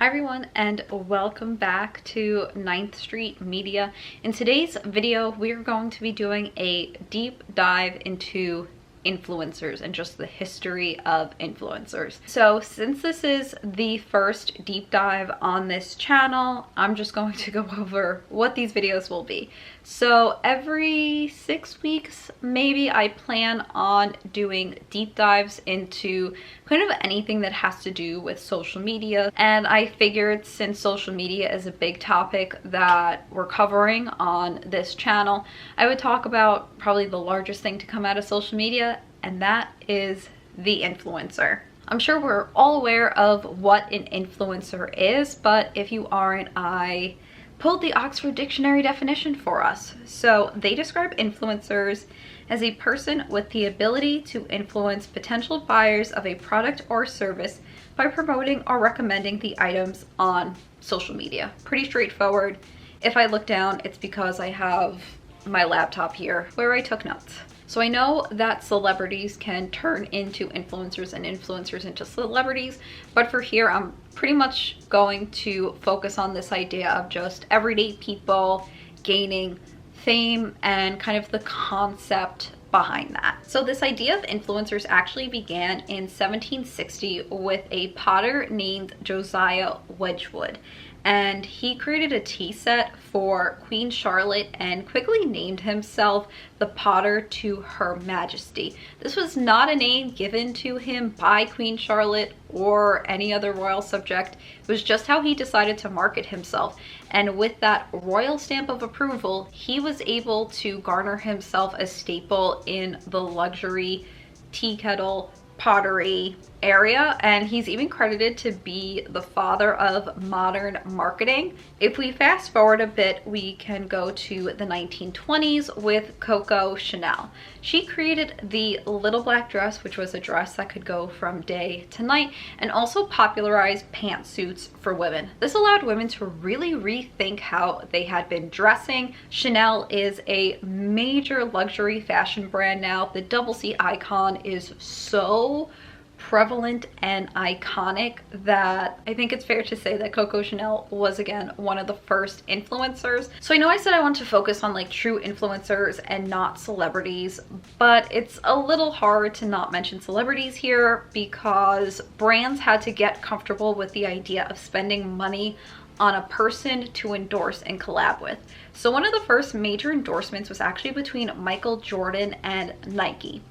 Hi everyone, and welcome back to 9th Street Media. In today's video, we are going to be doing a deep dive into influencers and just the history of influencers. So since this is the first deep dive on this channel, I'm just going to go over what these videos will be. So every 6 weeks, maybe, I plan on doing deep dives into kind of anything that has to do with social media. And I figured since social media is a big topic that we're covering on this channel, I would talk about probably the largest thing to come out of social media, and that is the influencer. I'm sure we're all aware of what an influencer is, but if you aren't, I pulled the Oxford Dictionary definition for us. So they describe influencers as a person with the ability to influence potential buyers of a product or service by promoting or recommending the items on social media. Pretty straightforward. If I look down, it's because I have my laptop here where I took notes. So I know that celebrities can turn into influencers and influencers into celebrities, but for here, I'm pretty much going to focus on this idea of just everyday people gaining fame and kind of the concept behind that. So this idea of influencers actually began in 1760 with a potter named Josiah Wedgwood. And he created a tea set for Queen Charlotte and quickly named himself the Potter to Her Majesty. This was not a name given to him by Queen Charlotte or any other royal subject. It was just how he decided to market himself. And with that royal stamp of approval, he was able to garner himself a staple in the luxury tea kettle pottery area, and he's even credited to be the father of modern marketing. If we fast forward a bit, we can go to the 1920s with Coco Chanel. She created the little black dress, which was a dress that could go from day to night, and also popularized pantsuits for women. This allowed women to really rethink how they had been dressing. Chanel is a major luxury fashion brand now. The double C icon is so prevalent and iconic that I think it's fair to say that Coco Chanel was, again, one of the first influencers. So I know I said I want to focus on like true influencers and not celebrities, but it's a little hard to not mention celebrities here because brands had to get comfortable with the idea of spending money on a person to endorse and collab with. So one of the first major endorsements was actually between Michael Jordan and Nike.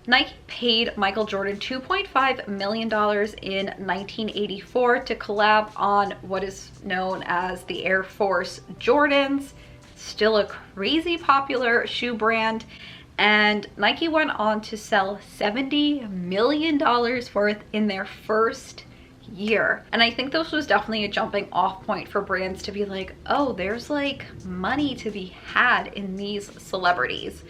Nike paid Michael Jordan $2.5 million in 1984 to collab on what is known as the Air Force Jordans, still a crazy popular shoe brand, and Nike went on to sell $70 million worth in their first year. And I think this was definitely a jumping off point for brands to be like, oh, there's like money to be had in these celebrities.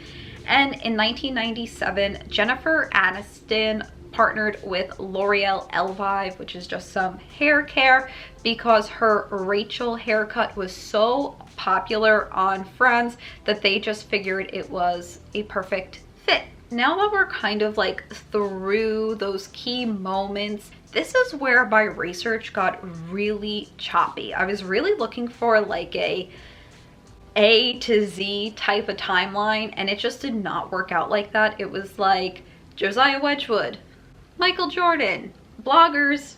And in 1997, Jennifer Aniston partnered with L'Oreal Elvive, which is just some hair care, because her Rachel haircut was so popular on Friends that they just figured it was a perfect fit. Now that we're kind of like through those key moments, this is where my research got really choppy. I was really looking for like A to Z type of timeline, and it just did not work out like that. It was like Josiah Wedgwood, Michael Jordan, bloggers,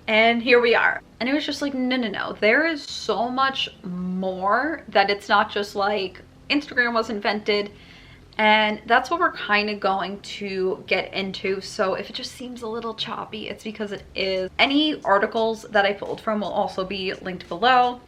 and here we are. And it was just like, no. There is so much more that it's not just like Instagram was invented, and that's what we're kind of going to get into. So if it just seems a little choppy, it's because it is. Any articles that I pulled from will also be linked below.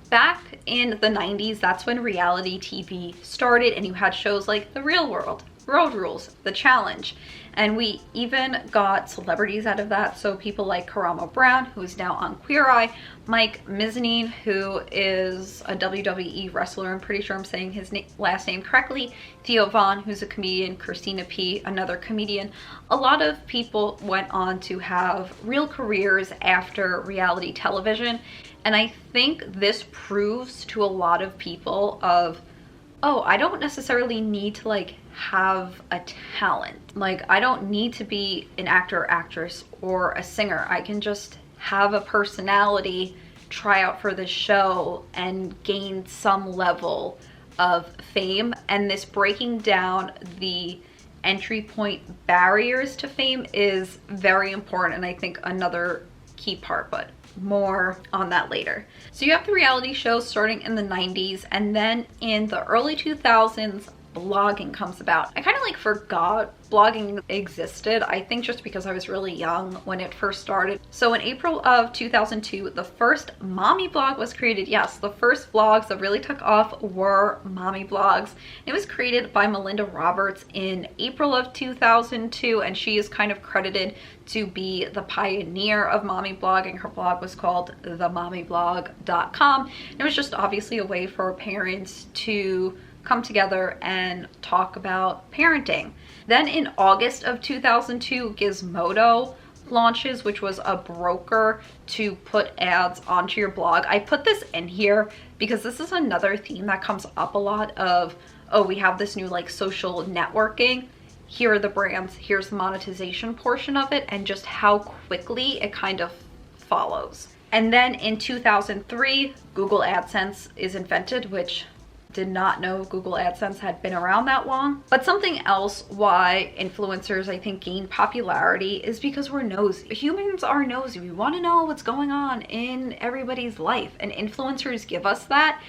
Back in the 90s, that's when reality TV started, and you had shows like The Real World, Road Rules, The Challenge, and we even got celebrities out of that. So people like Karamo Brown, who is now on Queer Eye, Mike Miznine, who is a WWE wrestler, I'm pretty sure I'm saying his last name correctly, Theo Vaughn, who's a comedian, Christina P., another comedian. A lot of people went on to have real careers after reality television. And I think this proves to a lot of people of, oh, I don't necessarily need to like have a talent. Like, I don't need to be an actor or actress or a singer. I can just have a personality, try out for this show, and gain some level of fame. And this breaking down the entry point barriers to fame is very important, and I think another key part, but more on that later. So you have the reality shows starting in the 90s, and then in the early 2000s, blogging comes about. I kind of like forgot blogging existed, I think just because I was really young when it first started. So in April of 2002, the first mommy blog was created. Yes, the first blogs that really took off were mommy blogs. It was created by Melinda Roberts in April of 2002, and she is kind of credited to be the pioneer of mommy blogging. Her blog was called themommyblog.com. It was just obviously a way for parents to come together and talk about parenting. Then in August of 2002, Gizmodo launches, which was a broker to put ads onto your blog. I put this in here because this is another theme that comes up a lot of, oh, we have this new like social networking. Here are the brands, here's the monetization portion of it, and just how quickly it kind of follows. And then in 2003, Google AdSense is invented, which did not know Google AdSense had been around that long. But something else why influencers, I think, gain popularity is because we're nosy. Humans are nosy. We want to know what's going on in everybody's life, and influencers give us that.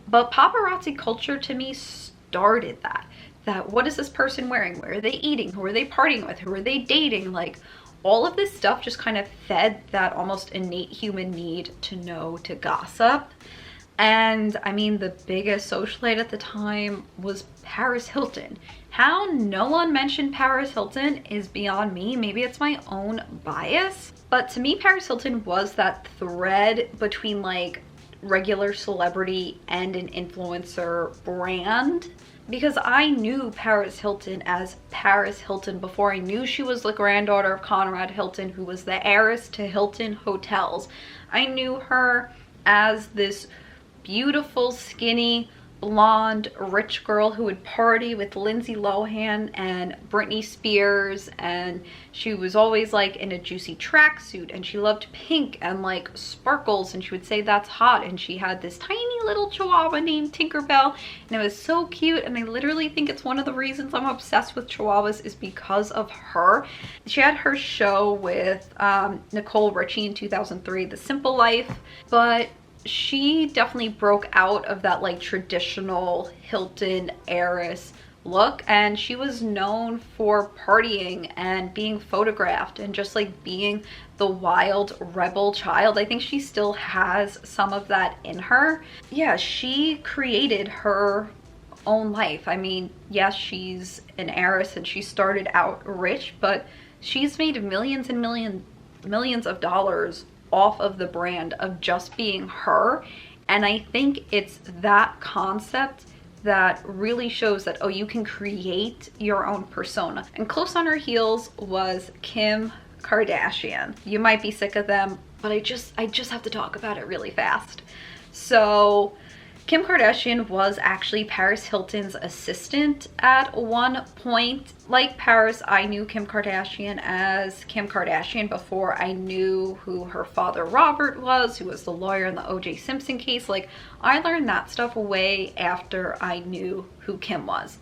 But paparazzi culture to me started that. That what is this person wearing? Where are they eating? Who are they partying with? Who are they dating? Like, all of this stuff just kind of fed that almost innate human need to know, to gossip. And I mean, the biggest socialite at the time was Paris Hilton. How no one mentioned Paris Hilton is beyond me. Maybe it's my own bias. But to me, Paris Hilton was that thread between like regular celebrity and an influencer brand. Because I knew Paris Hilton as Paris Hilton before I knew she was the granddaughter of Conrad Hilton, who was the heiress to Hilton Hotels. I knew her as this beautiful, skinny, blonde, rich girl who would party with Lindsay Lohan and Britney Spears, and she was always like in a juicy tracksuit, and she loved pink and like sparkles, and she would say that's hot, and she had this tiny little chihuahua named Tinkerbell, and it was so cute. And I literally think it's one of the reasons I'm obsessed with chihuahuas is because of her. She had her show with Nicole Richie in 2003, The Simple Life, but she definitely broke out of that like traditional Hilton heiress look, and she was known for partying and being photographed and just like being the wild rebel child. I think she still has some of that in her. Yeah, she created her own life. I mean, yes, she's an heiress and she started out rich, but she's made millions and millions of dollars off of the brand of just being her. And I think it's that concept that really shows that, oh, you can create your own persona. And close on her heels was Kim Kardashian. You might be sick of them, but I just have to talk about it really fast. So Kim Kardashian was actually Paris Hilton's assistant at one point. Like Paris, I knew Kim Kardashian as Kim Kardashian before I knew who her father Robert was, who was the lawyer in the O.J. Simpson case. Like, I learned that stuff way after I knew who Kim was.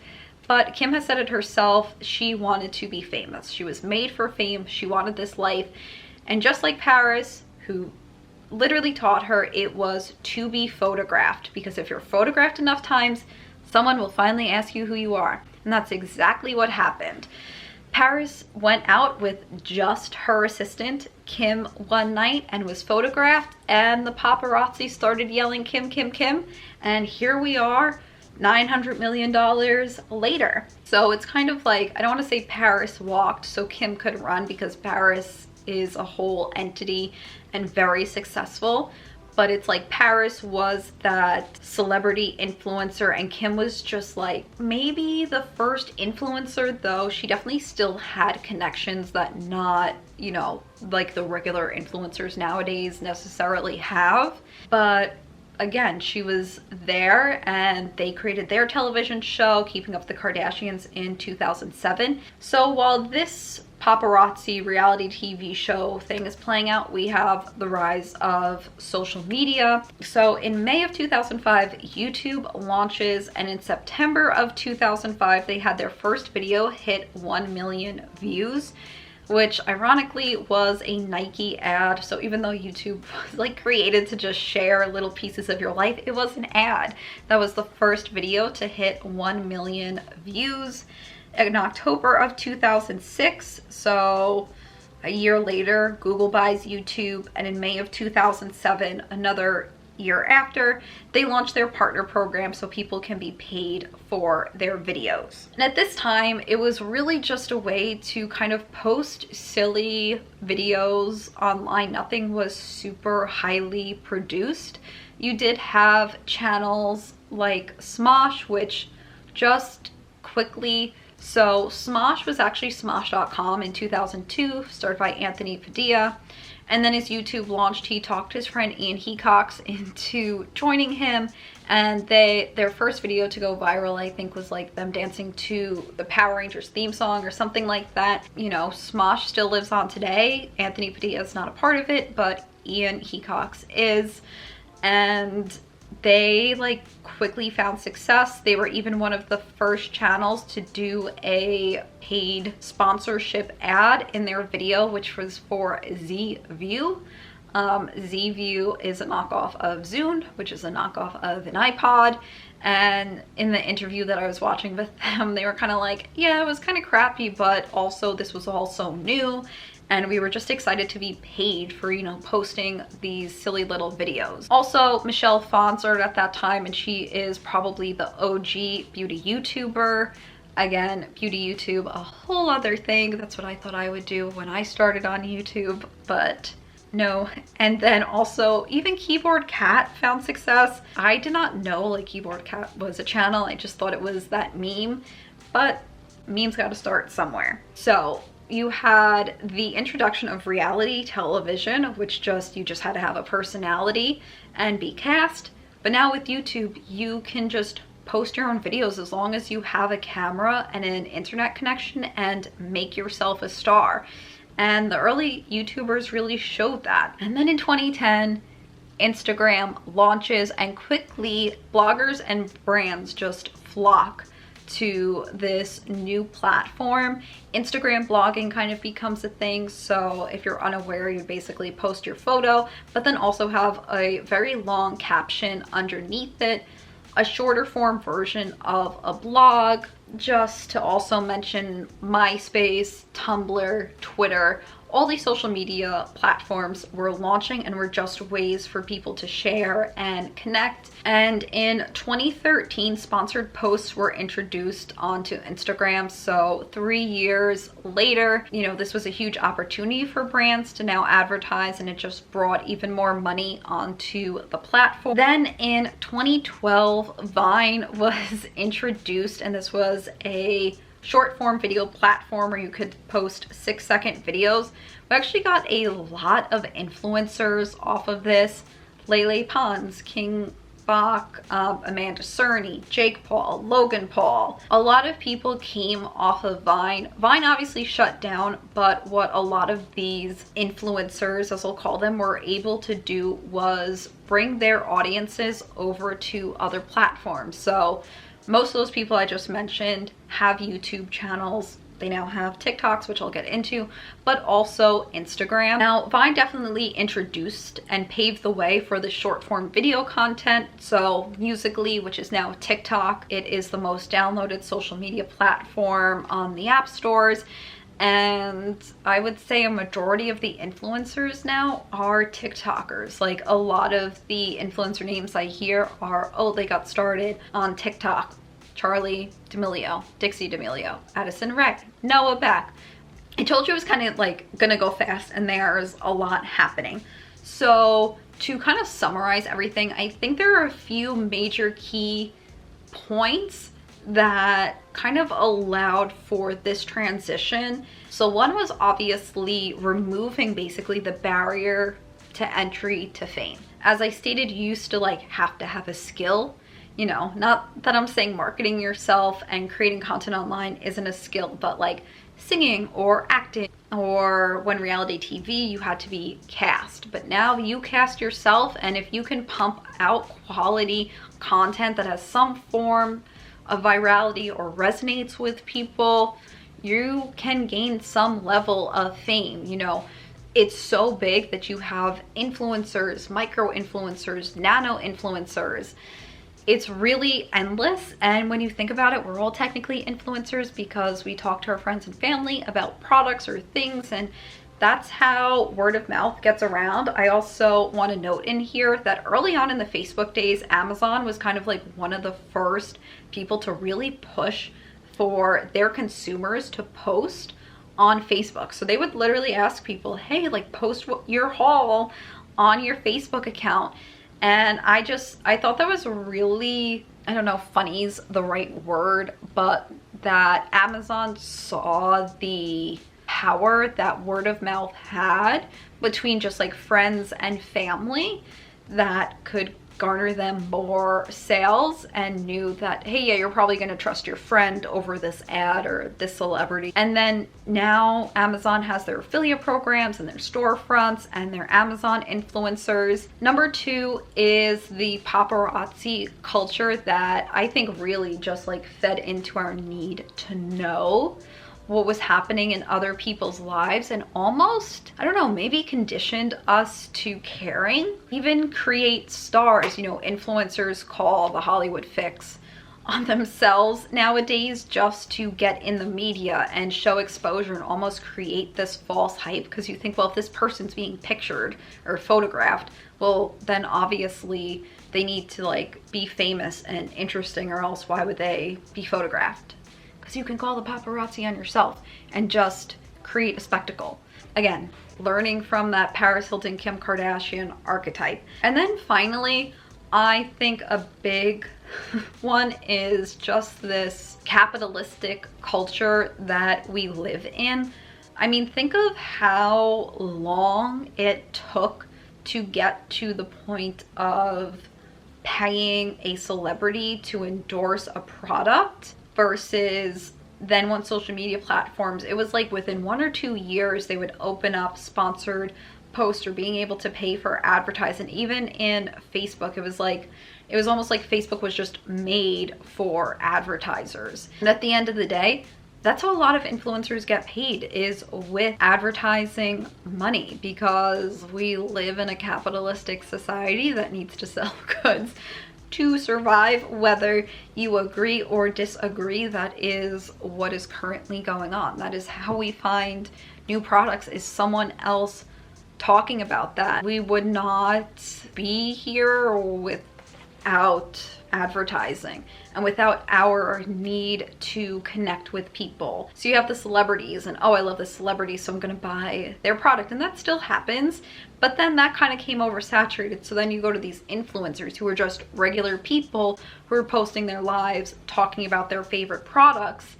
But Kim has said it herself, she wanted to be famous. She was made for fame. She wanted this life. And just like Paris, who literally taught her, it was to be photographed, because if you're photographed enough times, someone will finally ask you who you are. And that's exactly what happened. Paris went out with just her assistant, Kim, one night and was photographed, and the paparazzi started yelling, Kim, Kim, Kim. And here we are, $900 million later. So it's kind of like, I don't want to say Paris walked so Kim could run, because Paris is a whole entity and very successful, but it's like Paris was that celebrity influencer and Kim was just like maybe the first influencer, though she definitely still had connections that not, you know, like the regular influencers nowadays necessarily have. But again, she was there, and they created their television show, Keeping Up with the Kardashians, in 2007. So while this paparazzi reality TV show thing is playing out, we have the rise of social media. So in May of 2005, YouTube launches, and in September of 2005, they had their first video hit 1 million views, which ironically was a Nike ad. So even though YouTube was like created to just share little pieces of your life, it was an ad. That was the first video to hit 1 million views in October of 2006. So a year later, Google buys YouTube, and in May of 2007, another year after, they launched their partner program so people can be paid for their videos. And at this time, it was really just a way to kind of post silly videos online. Nothing was super highly produced. You did have channels like Smosh, which just quickly, so Smosh was actually Smosh.com in 2002, started by Anthony Padilla. And then as YouTube launched, he talked his friend Ian Hecox into joining him. And their first video to go viral, I think, was like them dancing to the Power Rangers theme song or something like that. You know, Smosh still lives on today. Anthony Padilla is not a part of it, but Ian Hecox is. And they like quickly found success. They were even one of the first channels to do a paid sponsorship ad in their video, which was for Z-View. Z-View is a knockoff of Zune, which is a knockoff of an iPod. And in the interview that I was watching with them, they were kind of like, yeah, it was kind of crappy, but also this was all so new. And we were just excited to be paid for, you know, posting these silly little videos. Also, Michelle Phan started at that time, and she is probably the OG beauty YouTuber. Again, beauty YouTube, a whole other thing. That's what I thought I would do when I started on YouTube, but no. And then also, even Keyboard Cat found success. I did not know like Keyboard Cat was a channel. I just thought it was that meme, but memes got to start somewhere. So you had the introduction of reality television, which you just had to have a personality and be cast. But now with YouTube, you can just post your own videos as long as you have a camera and an internet connection and make yourself a star. And the early YouTubers really showed that. And then in 2010, Instagram launches, and quickly bloggers and brands just flock to this new platform. Instagram blogging kind of becomes a thing. So if you're unaware, you basically post your photo, but then also have a very long caption underneath it, a shorter form version of a blog. Just to also mention, MySpace, Tumblr, Twitter, all these social media platforms were launching and were just ways for people to share and connect. And in 2013, sponsored posts were introduced onto Instagram. So 3 years later, you know, this was a huge opportunity for brands to now advertise, and it just brought even more money onto the platform. Then in 2012, Vine was introduced, and this was a short form video platform where you could post 6-second videos. We actually got a lot of influencers off of this. Lele Pons, King Bach, Amanda Cerny, Jake Paul, Logan Paul. A lot of people came off of Vine. Vine obviously shut down, but what a lot of these influencers, as we'll call them, were able to do was bring their audiences over to other platforms. So most of those people I just mentioned have YouTube channels. They now have TikToks, which I'll get into, but also Instagram. Now, Vine definitely introduced and paved the way for the short form video content. So Musical.ly, which is now TikTok, it is the most downloaded social media platform on the app stores. And I would say a majority of the influencers now are TikTokers. Like, a lot of the influencer names I hear are, oh, they got started on TikTok. Charlie D'Amelio, Dixie D'Amelio, Addison Rae, Noah Beck. I told you it was kind of like gonna go fast, and there's a lot happening. So to kind of summarize everything, I think there are a few major key points that kind of allowed for this transition. So one was obviously removing basically the barrier to entry to fame. As I stated, you used to like have to have a skill. You know, not that I'm saying marketing yourself and creating content online isn't a skill, but like singing or acting, or when reality TV, you had to be cast. But now you cast yourself, and if you can pump out quality content that has some form of virality or resonates with people, you can gain some level of fame. You know, it's so big that you have influencers, micro influencers, nano influencers. It's really endless, and when you think about it, we're all technically influencers because we talk to our friends and family about products or things, and that's how word of mouth gets around. I also want to note in here that early on in the Facebook days, Amazon was kind of like one of the first people to really push for their consumers to post on Facebook. So they would literally ask people, hey, like, post your haul on your Facebook account. And I thought that was really, I don't know if funny's the right word, but that Amazon saw the power that word of mouth had between just like friends and family that could garner them more sales, and knew that, hey, yeah, you're probably going to trust your friend over this ad or this celebrity. And then now Amazon has their affiliate programs and their storefronts and their Amazon influencers. Number two is the paparazzi culture that I think really just like fed into our need to know what was happening in other people's lives, and almost, I don't know, maybe conditioned us to caring. Even create stars, you know, influencers call the Hollywood fix on themselves nowadays just to get in the media and show exposure and almost create this false hype, because you think, well, if this person's being pictured or photographed, well, then obviously they need to like be famous and interesting, or else why would they be photographed? Because you can call the paparazzi on yourself and just create a spectacle. Again, learning from that Paris Hilton, Kim Kardashian archetype. And then finally, I think a big one is just this capitalistic culture that we live in. I mean, think of how long it took to get to the point of paying a celebrity to endorse a product, versus then on social media platforms, it was like within 1 or 2 years they would open up sponsored posts or being able to pay for advertising. Even in Facebook, it was almost like Facebook was just made for advertisers. And at the end of the day, that's how a lot of influencers get paid, is with advertising money, because we live in a capitalistic society that needs to sell goods to survive. Whether you agree or disagree, that is what is currently going on. That is how we find new products, is someone else talking about that. We would not be here without advertising and without our need to connect with people. So you have the celebrities, and oh, I love this celebrity, so I'm gonna buy their product, and that still happens, but then that kind of came oversaturated. So then you go to these influencers who are just regular people who are posting their lives, talking about their favorite products,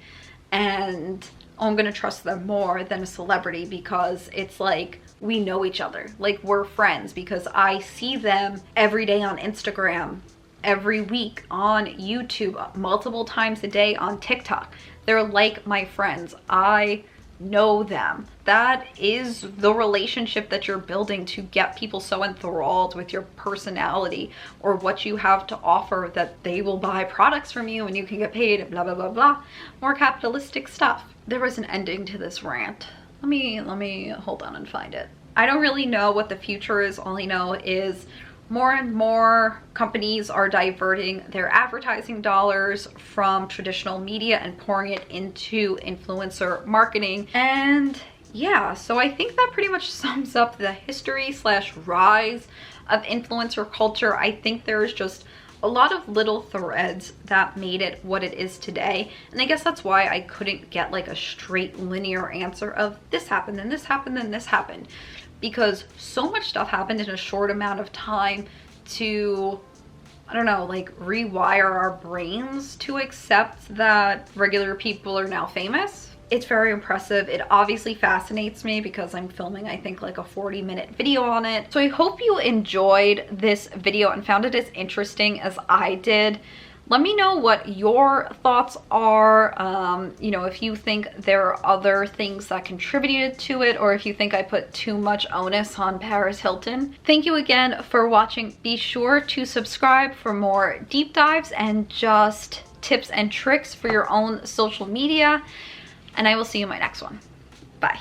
and oh, I'm gonna trust them more than a celebrity because it's like we know each other, like we're friends, because I see them every day on Instagram, every week on YouTube, multiple times a day on TikTok. They're like my friends. I know them. That is the relationship that you're building to get people so enthralled with your personality or what you have to offer that they will buy products from you and you can get paid, blah, blah, blah, blah. More capitalistic stuff. There was an ending to this rant. Let me hold on and find it. I don't really know what the future is. All I know is more and more companies are diverting their advertising dollars from traditional media and pouring it into influencer marketing. And yeah, so I think that pretty much sums up the history / rise of influencer culture. I think there's just a lot of little threads that made it what it is today. And I guess that's why I couldn't get like a straight linear answer of this happened and this happened and this happened, because so much stuff happened in a short amount of time to, I don't know, like rewire our brains to accept that regular people are now famous. It's very impressive. It obviously fascinates me because I'm filming, I think, like a 40-minute video on it. So I hope you enjoyed this video and found it as interesting as I did. Let me know what your thoughts are, you know, if you think there are other things that contributed to it, or if you think I put too much onus on Paris Hilton. Thank you again for watching. Be sure to subscribe for more deep dives and just tips and tricks for your own social media, and I will see you in my next one. Bye.